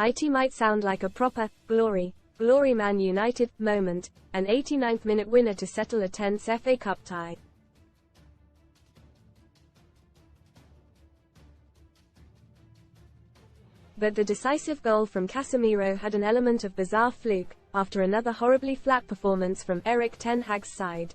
mighty might sound like a proper glory Man United moment, an 89th minute winner to settle a tense FA Cup tie. But the decisive goal from Casemiro had an element of bizarre fluke, after another horribly flat performance from Erik ten Hag's side.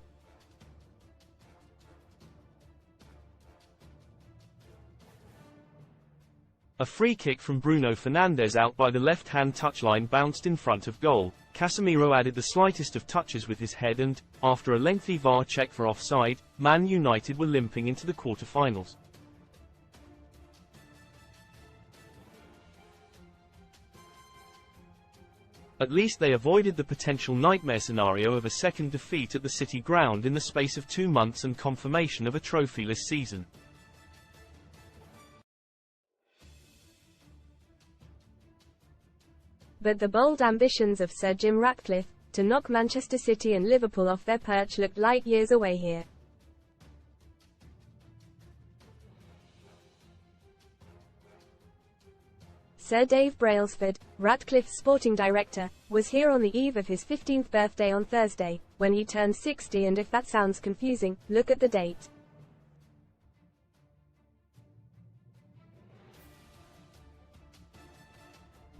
A free kick from Bruno Fernandes out by the left-hand touchline bounced in front of goal. Casemiro added the slightest of touches with his head and, after a lengthy VAR check for offside, Man United were limping into the quarter-finals. At least they avoided the potential nightmare scenario of a second defeat at the City ground in the space of 2 months and confirmation of a trophyless season. But the bold ambitions of Sir Jim Ratcliffe, to knock Manchester City and Liverpool off their perch, looked light years away here. Sir Dave Brailsford, Ratcliffe's sporting director, was here on the eve of his 15th birthday on Thursday, when he turned 60, and if that sounds confusing, look at the date.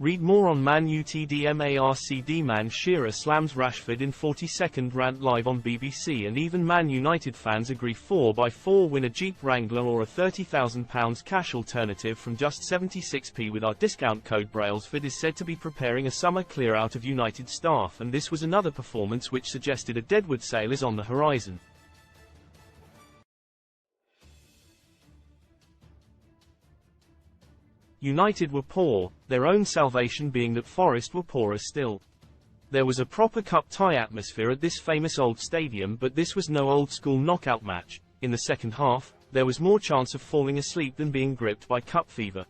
Read more on Man Utd MARCD. Man Shearer slams Rashford in 42nd rant live on BBC, and even Man United fans agree 4x4 win a Jeep Wrangler or a £30,000 cash alternative from just 76p with our discount code. Brailsford is said to be preparing a summer clear-out of United staff, and this was another performance which suggested a deadwood sale is on the horizon. United were poor, their own salvation being that Forest were poorer still. There was a proper cup tie atmosphere at this famous old stadium, but this was no old-school knockout match. In the second half, there was more chance of falling asleep than being gripped by cup fever.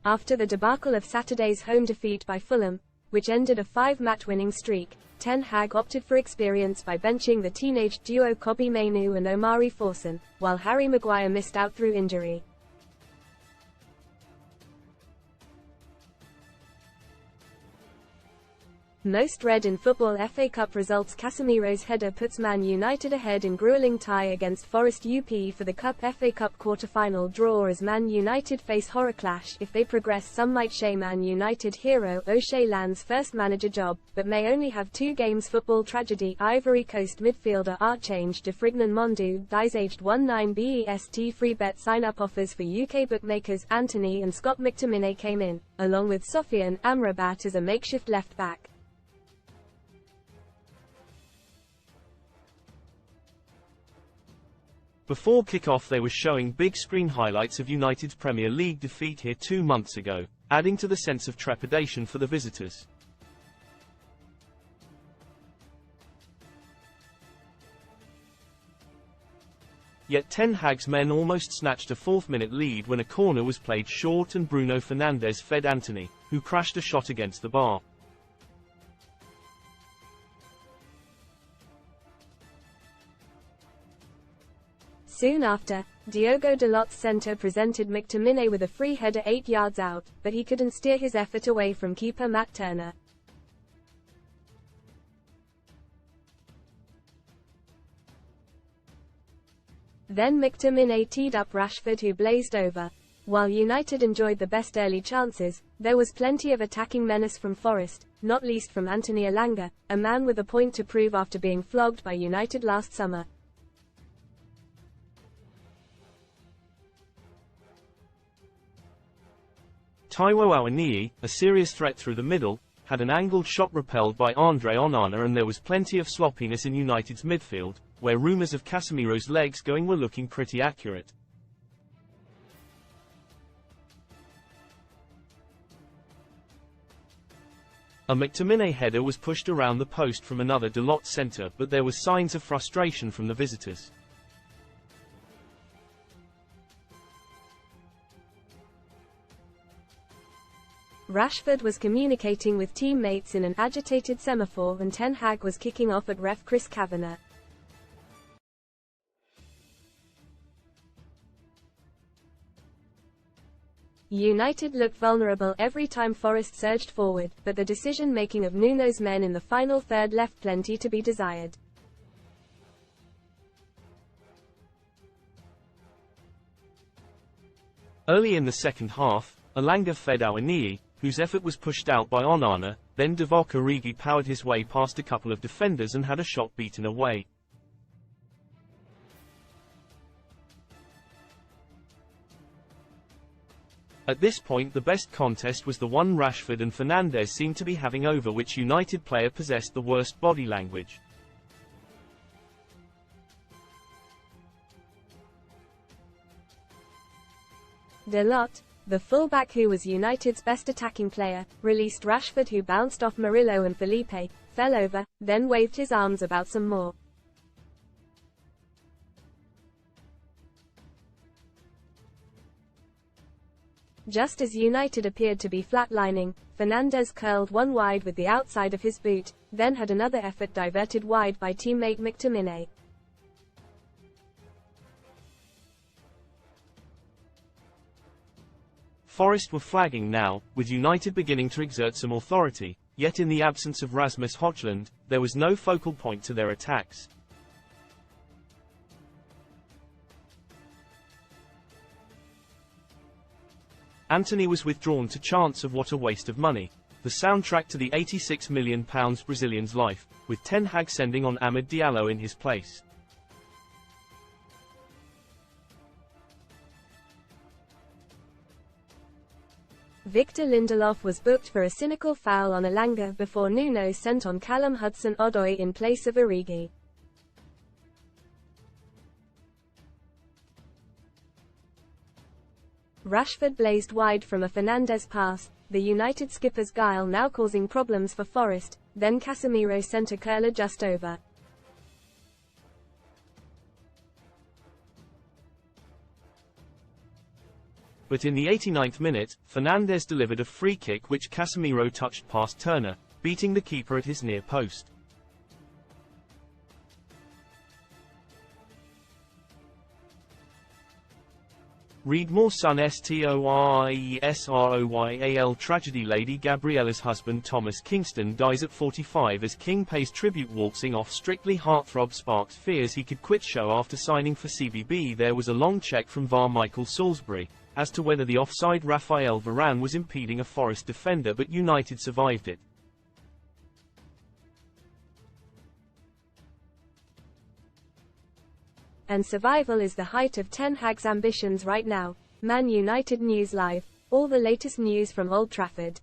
After the debacle of Saturday's home defeat by Fulham, which ended a 5-match winning streak, Ten Hag opted for experience by benching the teenage duo Kobbie Mainoo and Omari Forson, while Harry Maguire missed out through injury. Most read in football FA Cup results. Casemiro's header puts Man United ahead in grueling tie against Forest UP for the Cup FA Cup quarter-final draw as Man United face horror clash. If they progress, some might say Man United hero O'Shea lands first manager job, but may only have 2 games. Football tragedy. Ivory Coast midfielder Archange de Frignan Mondu dies aged 19. BEST free bet sign-up offers for UK bookmakers. Anthony and Scott McTominay came in, along with Sofiane Amrabat as a makeshift left-back. Before kick-off they were showing big-screen highlights of United's Premier League defeat here 2 months ago, adding to the sense of trepidation for the visitors. Yet Ten Hag's men almost snatched a 4th-minute lead when a corner was played short and Bruno Fernandes fed Anthony, who crashed a shot against the bar. Soon after, Diogo Dalot's centre presented McTominay with a free header 8 yards out, but he couldn't steer his effort away from keeper Matt Turner. Then McTominay teed up Rashford, who blazed over. While United enjoyed the best early chances, there was plenty of attacking menace from Forest, not least from Anthony Elanga, a man with a point to prove after being flogged by United last summer. Taiwo Awoniyi, a serious threat through the middle, had an angled shot repelled by Andre Onana, and there was plenty of sloppiness in United's midfield, where rumours of Casemiro's legs going were looking pretty accurate. A McTominay header was pushed around the post from another Dalot centre, but there was signs of frustration from the visitors. Rashford was communicating with teammates in an agitated semaphore, and Ten Hag was kicking off at ref Chris Kavanagh. United looked vulnerable every time Forest surged forward, but the decision-making of Nuno's men in the final third left plenty to be desired. Early in the second half, Elanga fed Awoniyi, whose effort was pushed out by Onana, then Divock Origi powered his way past a couple of defenders and had a shot beaten away. At this point the best contest was the one Rashford and Fernandes seemed to be having, over which United player possessed the worst body language. Dalot, the fullback who was United's best attacking player, released Rashford, who bounced off Murillo and Felipe, fell over, then waved his arms about some more. Just as United appeared to be flatlining, Fernandes curled one wide with the outside of his boot, then had another effort diverted wide by teammate McTominay. Forest were flagging now, with United beginning to exert some authority, yet in the absence of Rasmus Højlund, there was no focal point to their attacks. Antony was withdrawn to chance of what a waste of money, the soundtrack to the £86 million Brazilian's life, with Ten Hag sending on Amad Diallo in his place. Victor Lindelof was booked for a cynical foul on Elanga before Nuno sent on Callum Hudson-Odoi in place of Origi. Rashford blazed wide from a Fernandes pass, the United skipper's guile now causing problems for Forest, then Casemiro sent a curler just over. But in the 89th minute, Fernandes delivered a free kick which Casemiro touched past Turner, beating the keeper at his near post. Read more. Son STORIESROYAL tragedy. Lady Gabriella's husband Thomas Kingston dies at 45 as King pays tribute, waltzing off Strictly. Heartthrob sparks fears he could quit show after signing for CBB. There was a long check from VAR Michael Salisbury as to whether the offside Raphael Varane was impeding a Forest defender, but United survived it. And survival is the height of Ten Hag's ambitions right now. Man United News Live. All the latest news from Old Trafford.